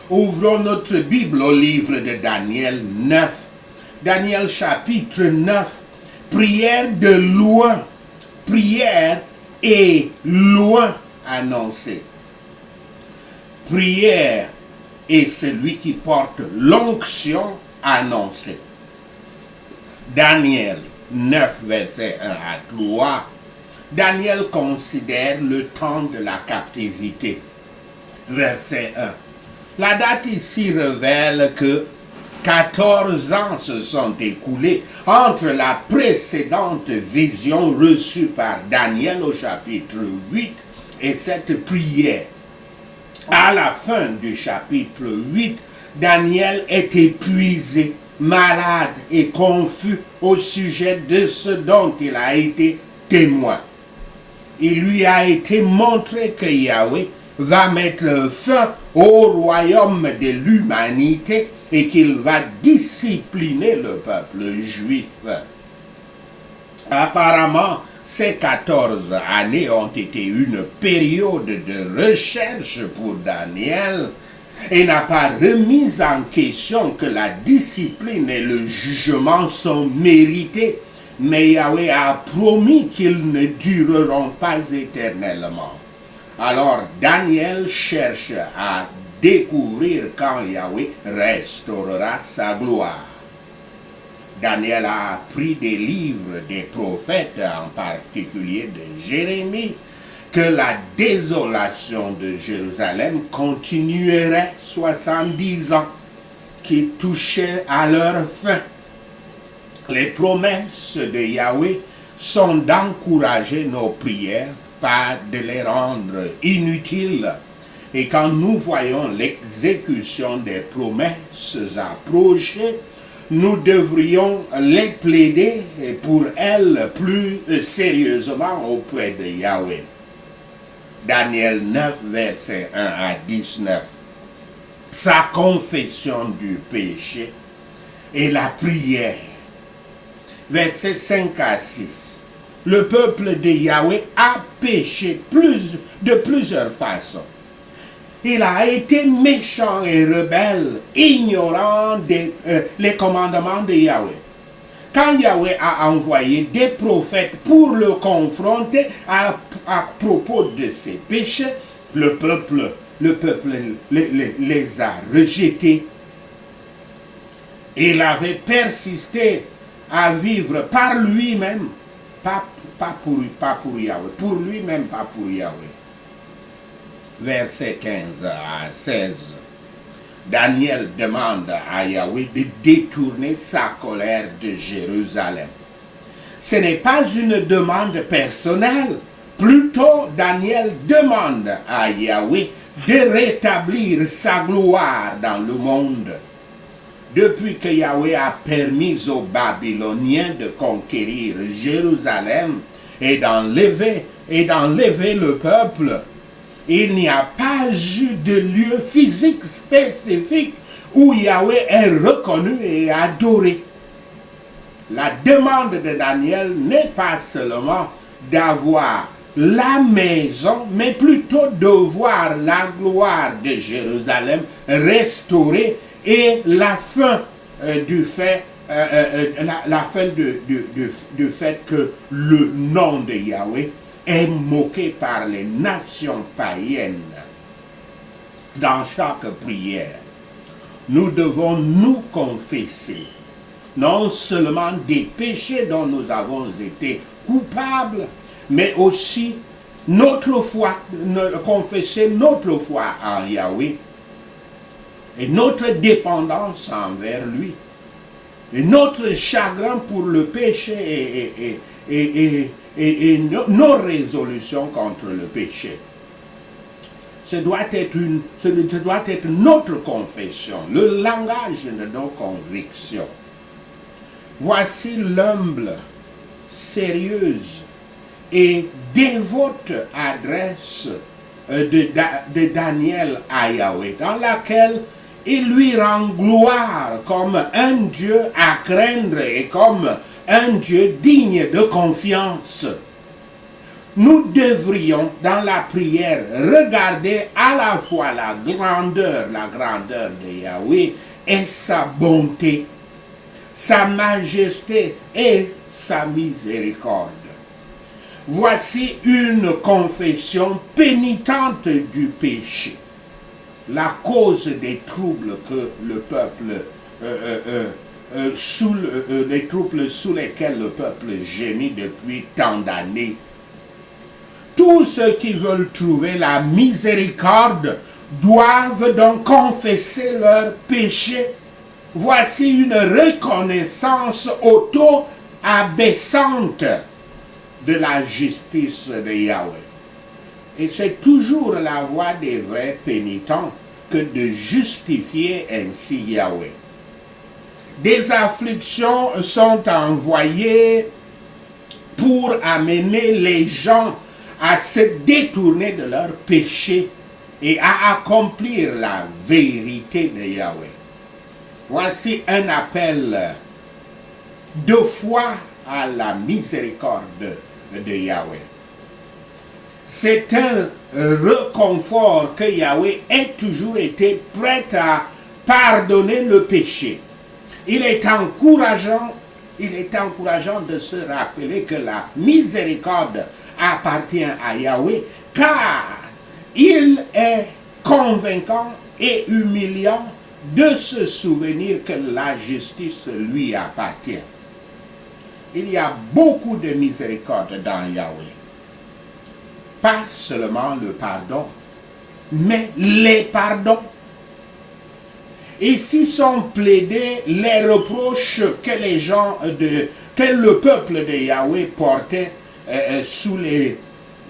Ouvrons notre Bible au livre de Daniel 9. Daniel chapitre 9. Prière de loin. Prière et loin annoncée. Prière et celui qui porte l'onction annoncée. Daniel 9, verset 1 à 3. Daniel considère le temps de la captivité. Verset 1. La date ici révèle que 14 ans se sont écoulés entre la précédente vision reçue par Daniel au chapitre 8 et cette prière. À la fin du chapitre 8, Daniel est épuisé, malade et confus au sujet de ce dont il a été témoin. Il lui a été montré que Yahweh va mettre fin au royaume de l'humanité et qu'il va discipliner le peuple juif. Apparemment, ces 14 années ont été une période de recherche pour Daniel et n'a pas remis en question que la discipline et le jugement sont mérités, mais Yahweh a promis qu'ils ne dureront pas éternellement. Alors Daniel cherche à découvrir quand Yahweh restaurera sa gloire. Daniel a appris des livres des prophètes, en particulier de Jérémie, que la désolation de Jérusalem continuerait 70 ans, qui touchaient à leur fin. Les promesses de Yahweh sont d'encourager nos prières, pas de les rendre inutiles. Et quand nous voyons l'exécution des promesses approcher, nous devrions les plaider pour elles plus sérieusement auprès de Yahweh. Daniel 9, verset 1 à 19. Sa confession du péché et la prière. Verset 5 à 6. Le peuple de Yahweh a péché de plusieurs façons. Il a été méchant et rebelle, ignorant les commandements de Yahweh. Quand Yahweh a envoyé des prophètes pour le confronter à propos de ses péchés, le peuple les a rejetés. Il avait persisté à vivre par lui-même, pas pour Yahweh, pour lui-même, pas pour Yahweh. Verset 15 à 16. Daniel demande à Yahweh de détourner sa colère de Jérusalem. Ce n'est pas une demande personnelle. Plutôt, Daniel demande à Yahweh de rétablir sa gloire dans le monde. Depuis que Yahweh a permis aux Babyloniens de conquérir Jérusalem et d'enlever le peuple, il n'y a pas eu de lieu physique spécifique où Yahweh est reconnu et adoré. La demande de Daniel n'est pas seulement d'avoir la maison, mais plutôt de voir la gloire de Jérusalem restaurée et la fin du fait que le nom de Yahweh est moqué par les nations païennes. Dans chaque prière, nous devons nous confesser non seulement des péchés dont nous avons été coupables, mais aussi confesser notre foi en Yahweh et notre dépendance envers lui et notre chagrin pour le péché et nos résolutions contre le péché. Ce doit être notre confession, le langage de nos convictions. Voici l'humble, sérieuse et dévote adresse de Daniel à Yahweh, dans laquelle il lui rend gloire comme un Dieu à craindre et comme un Dieu digne de confiance. nous devrions dans la prière regarder à la fois la grandeur de Yahweh et sa bonté, sa majesté et sa miséricorde. Voici une confession pénitente du péché, la cause des troubles que le peuple les troubles sous lesquels le peuple gémit depuis tant d'années. Tous ceux qui veulent trouver la miséricorde doivent donc confesser leurs péchés. Voici une reconnaissance auto-abaissante de la justice de Yahweh. Et c'est toujours la voie des vrais pénitents que de justifier ainsi Yahweh. Des afflictions sont envoyées pour amener les gens à se détourner de leurs péchés et à accomplir la vérité de Yahweh. Voici un appel de foi à la miséricorde de Yahweh. C'est un réconfort que Yahweh ait toujours été prêt à pardonner le péché. Il est encourageant de se rappeler que la miséricorde appartient à Yahweh, car il est convaincant et humiliant de se souvenir que la justice lui appartient. Il y a beaucoup de miséricorde dans Yahweh. Pas seulement le pardon, mais les pardons. Ici sont plaidés les reproches que que le peuple de Yahweh portait sous les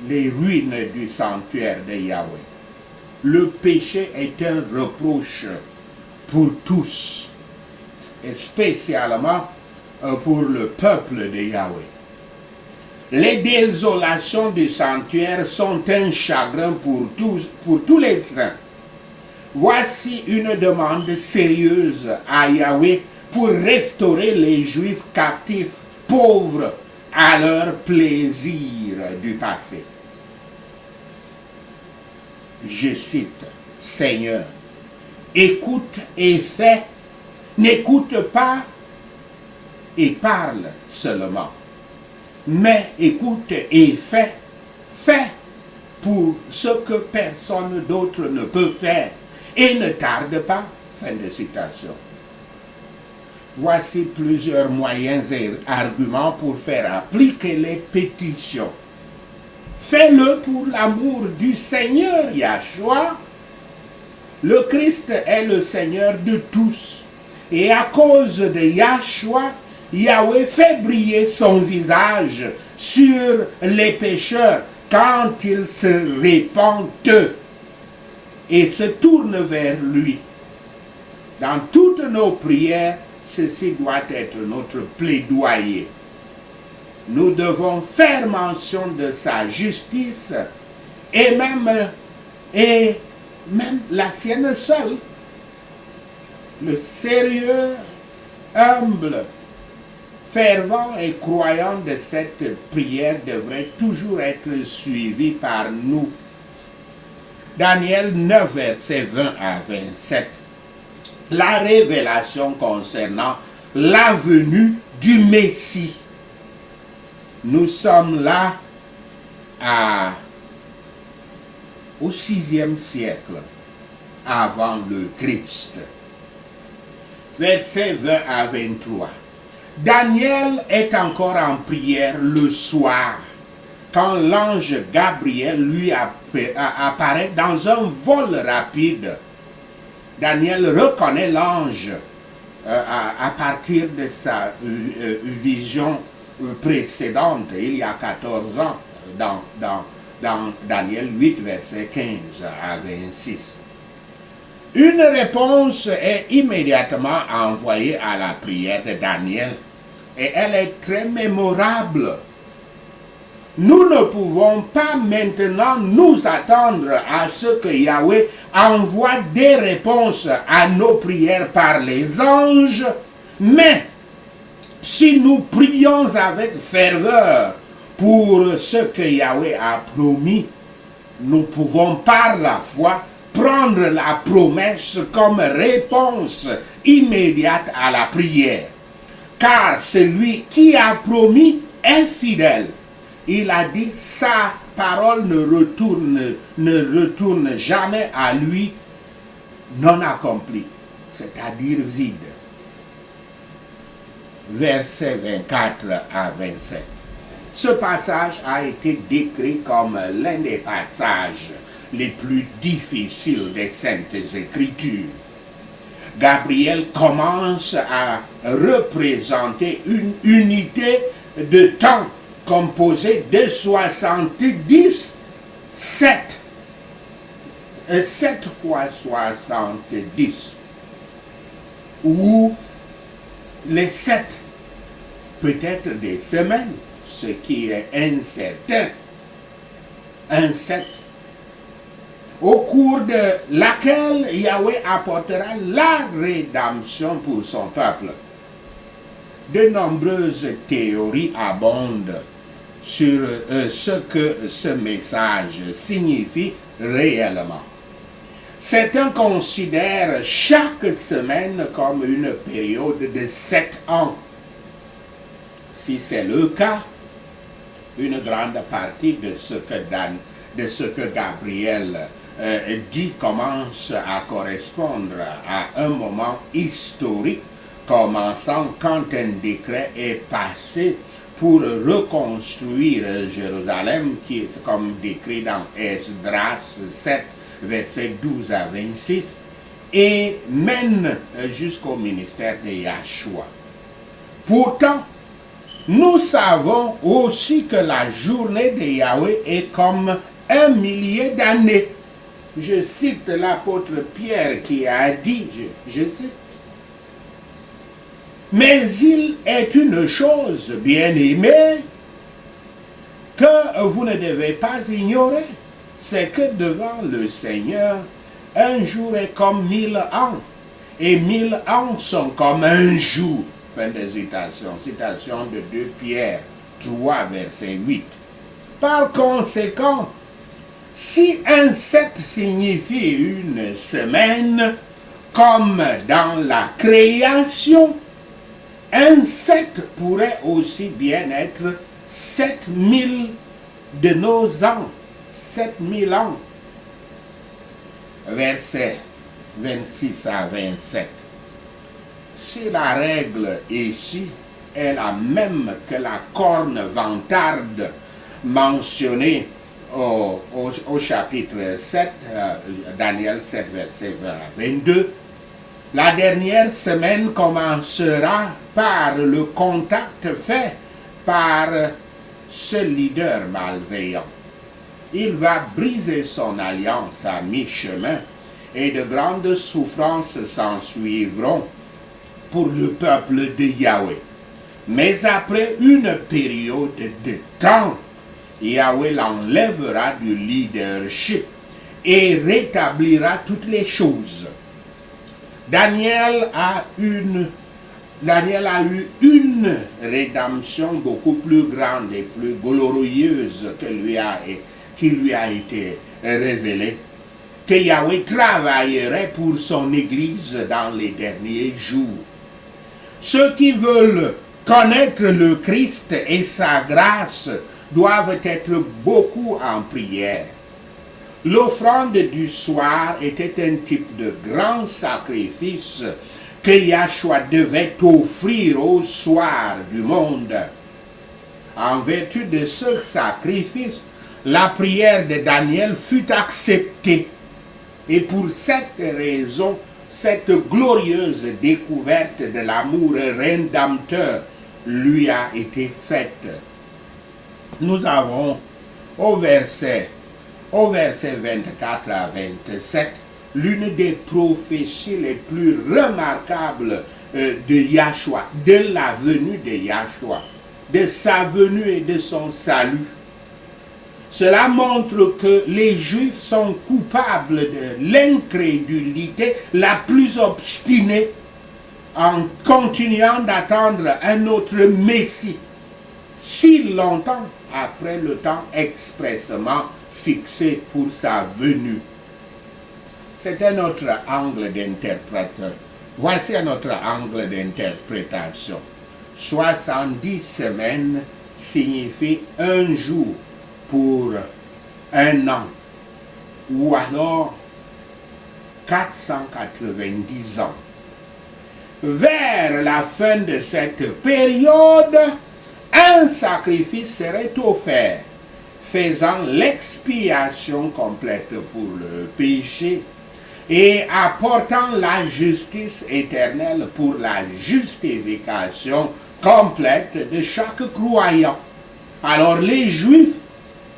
ruines du sanctuaire de Yahweh. Le péché est un reproche pour tous, et spécialement pour le peuple de Yahweh. Les désolations du sanctuaire sont un chagrin pour tous les saints. Voici une demande sérieuse à Yahweh pour restaurer les Juifs captifs, pauvres à leur plaisir du passé. Je cite, Seigneur, écoute et fais, n'écoute pas et parle seulement, mais écoute et fais pour ce que personne d'autre ne peut faire. Et ne tarde pas. Fin de citation. Voici plusieurs moyens et arguments pour faire appliquer les pétitions. Fais-le pour l'amour du Seigneur Yahshua. Le Christ est le Seigneur de tous. Et à cause de Yahshua, Yahweh fait briller son visage sur les pécheurs quand ils se répandent et se tournent vers lui. Dans toutes nos prières, ceci doit être notre plaidoyer. Nous devons faire mention de sa justice et même la sienne seule. Le sérieux, humble, fervent et croyant de cette prière devrait toujours être suivi par nous. Daniel 9, versets 20 à 27. La révélation concernant la venue du Messie. Nous sommes là au 6e siècle avant le Christ. Versets 20 à 23. Daniel est encore en prière le soir quand l'ange Gabriel lui apparaît dans un vol rapide. Daniel reconnaît l'ange à partir de sa vision précédente, il y a 14 ans, dans Daniel 8, verset 15 à 26. Une réponse est immédiatement envoyée à la prière de Daniel et elle est très mémorable. Nous ne pouvons pas maintenant nous attendre à ce que Yahweh envoie des réponses à nos prières par les anges, mais si nous prions avec ferveur pour ce que Yahweh a promis, nous pouvons par la foi prendre la promesse comme réponse immédiate à la prière. Car celui qui a promis est fidèle. Il a dit, sa parole ne retourne jamais à lui non accomplie, c'est-à-dire vide. Versets 24 à 27. Ce passage a été décrit comme l'un des passages les plus difficiles des Saintes Écritures. Gabriel commence à représenter une unité de temps composée de 7 fois 70, où les 7 peut-être des semaines, ce qui est incertain, un 7, au cours de laquelle Yahweh apportera la rédemption pour son peuple. De nombreuses théories abondent sur ce que ce message signifie réellement. Certains considèrent chaque semaine comme une période de 7 ans. Si c'est le cas, une grande partie de ce que Gabriel dit commence à correspondre à un moment historique, commençant quand un décret est passé pour reconstruire Jérusalem, qui est comme décrit dans Esdras 7, versets 12 à 26, et mène jusqu'au ministère de Yahshua. Pourtant, nous savons aussi que la journée de Yahweh est comme 1 millier d'années. Je cite l'apôtre Pierre qui a dit, je cite, « Mais il est une chose, bien-aimée, que vous ne devez pas ignorer, c'est que devant le Seigneur, un jour est comme 1000 ans, et 1000 ans sont comme un jour. » Fin de citation. Citation de 2 Pierre 3, verset 8. Par conséquent, si un 7 signifie une semaine, comme dans la création, un 7 pourrait aussi bien être 7000 de nos ans. 7000 ans. Versets 26 à 27. Si la règle ici est la même que la corne vantarde mentionnée au chapitre 7, Daniel 7, verset 20 à 22, la dernière semaine commencera par le contact fait par ce leader malveillant. Il va briser son alliance à mi-chemin et de grandes souffrances s'ensuivront pour le peuple de Yahweh. Mais après une période de temps, Yahweh l'enlèvera du leadership et rétablira toutes les choses. Daniel a eu une rédemption beaucoup plus grande et plus glorieuse qui lui a été révélée, que Yahweh travaillerait pour son Église dans les derniers jours. Ceux qui veulent connaître le Christ et sa grâce doivent être beaucoup en prière. L'offrande du soir était un type de grand sacrifice que Yahshua devait offrir au soir du monde. En vertu de ce sacrifice, la prière de Daniel fut acceptée. Et pour cette raison, cette glorieuse découverte de l'amour rédempteur lui a été faite. Nous avons au verset 24 à 27 l'une des prophéties les plus remarquables de Yahshua, de la venue de Yahshua, de sa venue et de son salut. Cela montre que les Juifs sont coupables de l'incrédulité la plus obstinée en continuant d'attendre un autre Messie si longtemps après le temps expressément fixé pour sa venue. C'est un autre angle d'interprétation. Voici un autre angle d'interprétation. 70 semaines signifie un jour pour un an, ou alors 490 ans. Vers la fin de cette période, un sacrifice serait offert, faisant l'expiation complète pour le péché et apportant la justice éternelle pour la justification complète de chaque croyant. Alors les Juifs,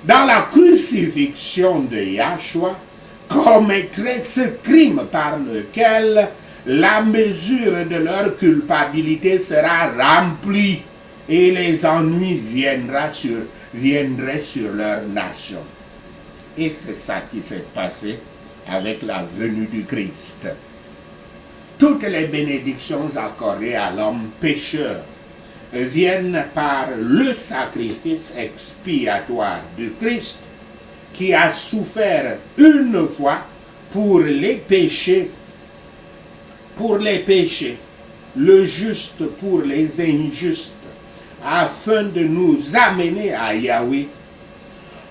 dans la crucifixion de Yahshua, commettraient ce crime par lequel la mesure de leur culpabilité sera remplie et les ennuis viendraient sur leur nation. Et c'est ça qui s'est passé avec la venue du Christ. Toutes les bénédictions accordées à l'homme pécheur viennent par le sacrifice expiatoire du Christ qui a souffert une fois pour les péchés, le juste pour les injustes, afin de nous amener à Yahweh.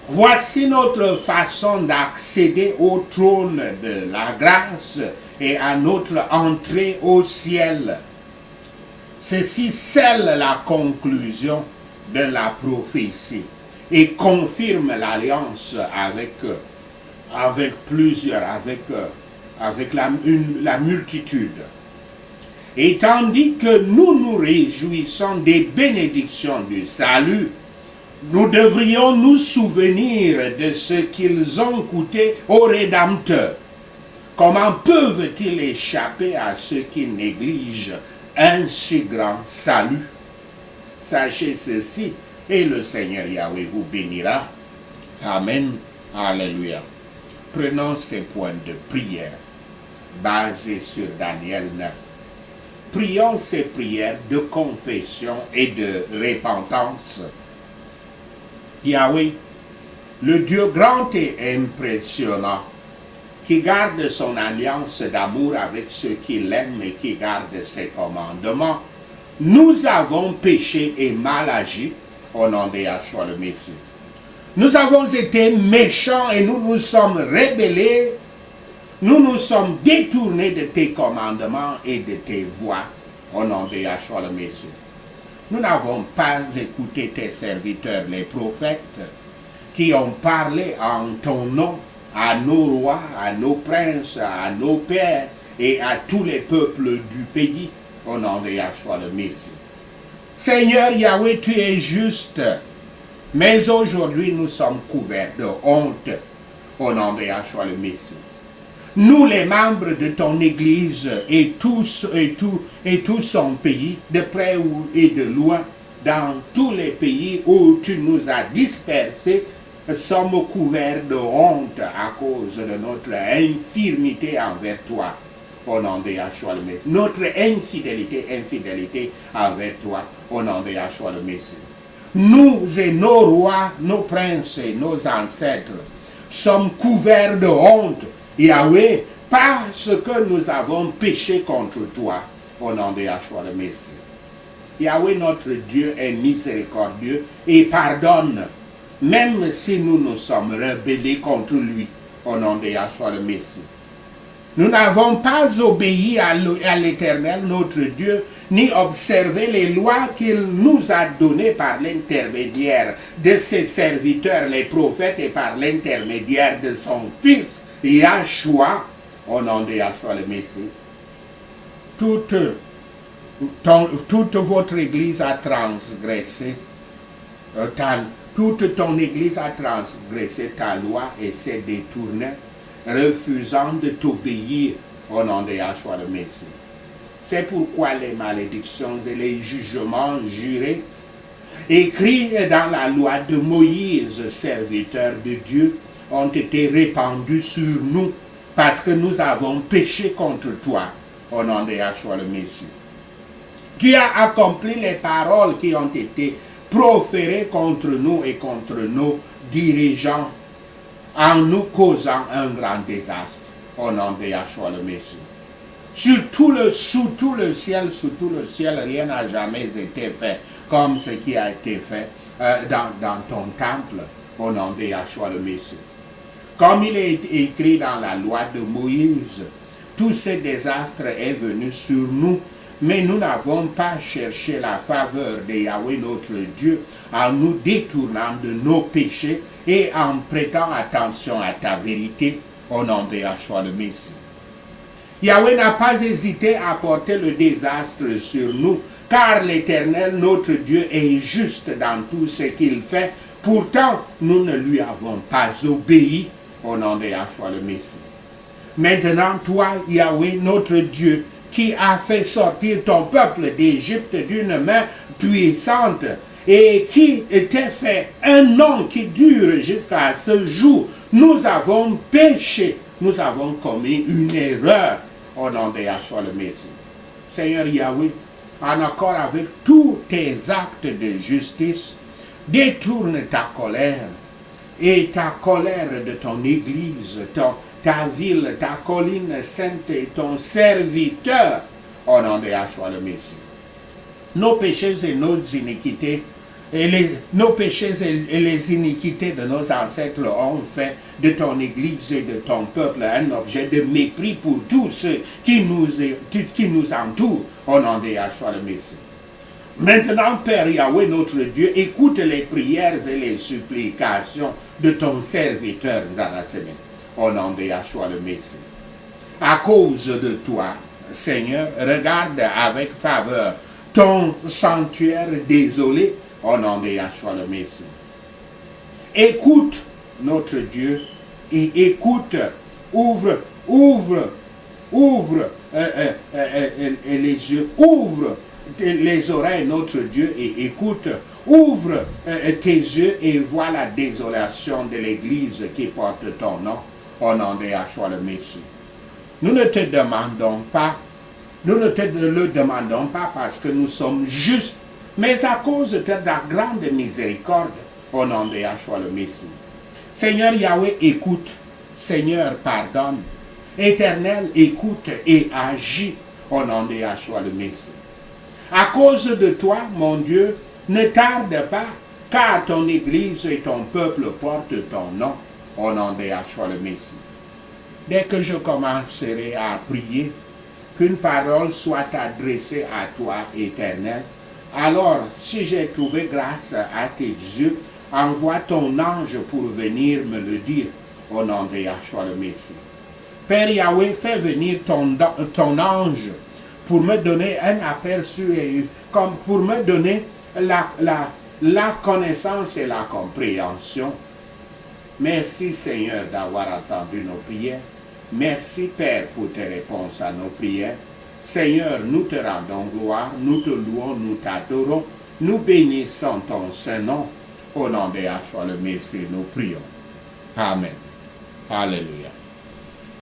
Voici notre façon d'accéder au trône de la grâce et à notre entrée au ciel. Ceci scelle la conclusion de la prophétie et confirme l'alliance avec la multitude. Et tandis que nous nous réjouissons des bénédictions du salut, nous devrions nous souvenir de ce qu'ils ont coûté aux Rédempteurs. Comment peuvent-ils échapper à ceux qui négligent un si grand salut? Sachez ceci, et le Seigneur Yahweh vous bénira. Amen. Alléluia. Prenons ces points de prière basés sur Daniel 9. Prions ces prières de confession et de repentance. Yahweh, le Dieu grand et impressionnant, qui garde son alliance d'amour avec ceux qui l'aiment et qui gardent ses commandements, nous avons péché et mal agi au nom de Yahshua le Messie. Nous avons été méchants et nous nous sommes rebellés. Nous nous sommes détournés de tes commandements et de tes voies au nom de Yahshua le Messie. Nous n'avons pas écouté tes serviteurs, les prophètes, qui ont parlé en ton nom à nos rois, à nos princes, à nos pères et à tous les peuples du pays au nom de Yahshua le Messie. Seigneur Yahweh, tu es juste, mais aujourd'hui nous sommes couverts de honte au nom de Yahshua le Messie. Nous, les membres de ton Église et tout son pays, de près et de loin, dans tous les pays où tu nous as dispersés, sommes couverts de honte à cause de notre infirmité envers toi, au nom de Yahshua le Messie. Notre infidélité envers toi, au nom de Yahshua le Messie. Nous et nos rois, nos princes et nos ancêtres sommes couverts de honte, Yahweh, parce que nous avons péché contre toi, au nom de Yahshua le Messie. Yahweh, notre Dieu, est miséricordieux et pardonne, même si nous nous sommes rebellés contre lui, au nom de Yahshua le Messie. Nous n'avons pas obéi à l'Éternel, notre Dieu, ni observé les lois qu'il nous a données par l'intermédiaire de ses serviteurs, les prophètes, et par l'intermédiaire de son Fils, Yahshua, au nom de Yahshua le Messie. Toute votre Église a transgressé toute ton Église a transgressé ta loi et s'est détournée, refusant de t'obéir au nom de Yahshua le Messie. C'est pourquoi les malédictions et les jugements jurés, écrits dans la loi de Moïse, serviteur de Dieu, ont été répandus sur nous, parce que nous avons péché contre toi, au nom de Yahshua le Messie. Tu as accompli les paroles qui ont été proférés contre nous et contre nos dirigeants en nous causant un grand désastre au nom de Yahshua le Messie. Sous tout le ciel, rien n'a jamais été fait comme ce qui a été fait dans ton temple au nom de Yahshua le Messie. Comme il est écrit dans la loi de Moïse, tout ce désastre est venu sur nous, mais nous n'avons pas cherché la faveur de Yahweh notre Dieu en nous détournant de nos péchés et en prêtant attention à ta vérité au nom de Yahshua le Messie. Yahweh n'a pas hésité à porter le désastre sur nous, car l'Éternel, notre Dieu, est juste dans tout ce qu'il fait. Pourtant, nous ne lui avons pas obéi au nom de Yahshua le Messie. Maintenant, toi, Yahweh, notre Dieu, qui a fait sortir ton peuple d'Égypte d'une main puissante et qui t'a fait un nom qui dure jusqu'à ce jour, nous avons péché, nous avons commis une erreur au nom de Yahshua le Messie. Seigneur Yahweh, en accord avec tous tes actes de justice, détourne ta colère et ta colère de ton église, ta ville, ta colline sainte et ton serviteur au nom de Yahshua le Messie. Nos péchés et nos iniquités, nos péchés et les iniquités de nos ancêtres ont fait de ton Église et de ton peuple un objet de mépris pour tous ceux qui nous entourent au nom de Yahshua le Messie. Maintenant, Père Yahweh, notre Dieu, écoute les prières et les supplications de ton serviteur Zanassémé au nom de Yahshua le Messie. À cause de toi, Seigneur, regarde avec faveur ton sanctuaire désolé au nom de Yahshua le Messie. Écoute notre Dieu et écoute, ouvre les yeux, ouvre les oreilles notre Dieu et écoute, ouvre tes yeux et vois la désolation de l'église qui porte ton nom au nom de Yahshua le Messie. Nous ne te demandons pas parce que nous sommes justes, mais à cause de ta grande miséricorde au nom de Yahshua le Messie. Seigneur Yahweh, écoute. Seigneur, pardonne. Éternel, écoute et agis au nom de Yahshua le Messie. À cause de toi, mon Dieu, ne tarde pas, car ton Église et ton peuple portent ton nom au nom de Yahshua le Messie. Dès que je commencerai à prier, qu'une parole soit adressée à toi, Éternel. Alors, si j'ai trouvé grâce à tes yeux, envoie ton ange pour venir me le dire au nom de Yahshua le Messie. Père Yahweh, fais venir ton ange pour me donner un aperçu et comme pour me donner la connaissance et la compréhension. Merci Seigneur d'avoir entendu nos prières. Merci Père pour tes réponses à nos prières. Seigneur, nous te rendons gloire, nous te louons, nous t'adorons, nous bénissons ton Saint-Nom. Au nom de Yahshua le Messie, nous prions. Amen. Alléluia.